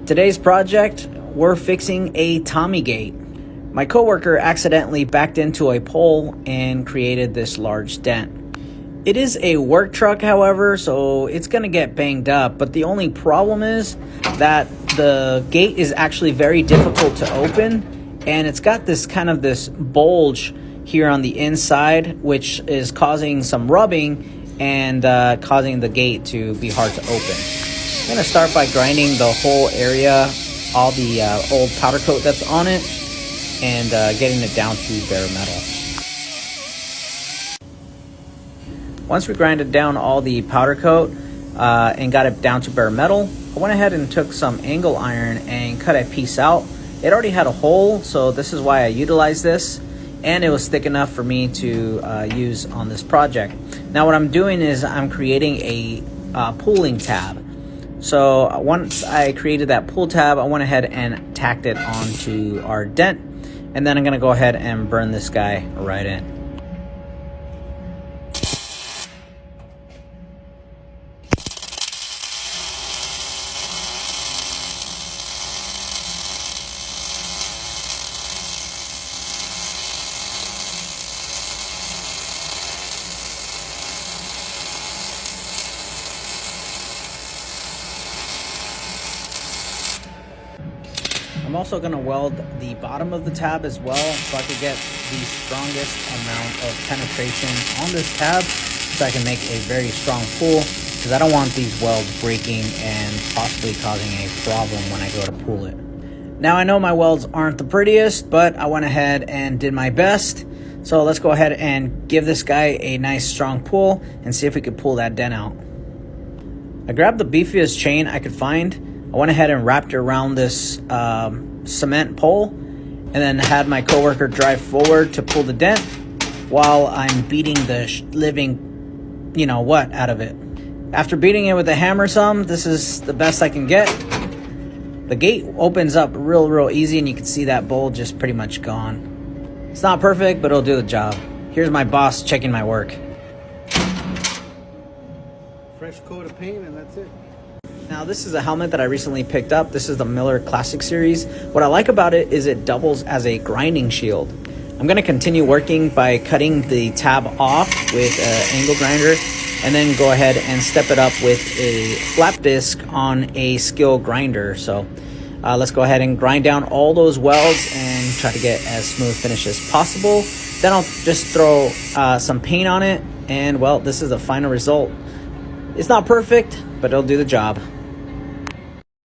Today's project, we're fixing a Tommy gate. My coworker accidentally backed into a pole and created this large dent. It is a work truck, however, so it's gonna get banged up, but the only problem is that the gate is actually very difficult to open, and it's got this bulge here on the inside, which is causing some rubbing and causing the gate to be hard to open. I'm going to start by grinding the whole area, all the old powder coat that's on it, and getting it down to bare metal. Once we grinded down all the powder coat and got it down to bare metal, I went ahead and took some angle iron and cut a piece out. It already had a hole, so this is why I utilized this, and it was thick enough for me to use on this project. Now what I'm doing is I'm creating a pulling tab. So once I created that pull tab, I went ahead and tacked it onto our dent, and then I'm gonna go ahead and burn this guy right in. I'm also going to weld the bottom of the tab as well, so I could get the strongest amount of penetration on this tab, so I can make a very strong pull, because I don't want these welds breaking and possibly causing a problem when I go to pull it. Now I know my welds aren't the prettiest, but I went ahead and did my best. So let's go ahead and give this guy a nice strong pull and see if we could pull that dent out. I grabbed the beefiest chain I could find. I went ahead and wrapped it around this cement pole, and then had my coworker drive forward to pull the dent while I'm beating the living, out of it. After beating it with a hammer some, this is the best I can get. The gate opens up real easy, and you can see that bulge just pretty much gone. It's not perfect, but it'll do the job. Here's my boss checking my work. Fresh coat of paint and that's it. Now this is a helmet that I recently picked up. This is the Miller Classic Series. What I like about it is it doubles as a grinding shield. I'm going to continue working by cutting the tab off with an angle grinder, and then go ahead and step it up with a flap disc on a skill grinder. So let's go ahead and grind down all those welds and try to get as smooth finish as possible. Then I'll just throw some paint on it, and well, this is the final result. It's not perfect, but it'll do the job.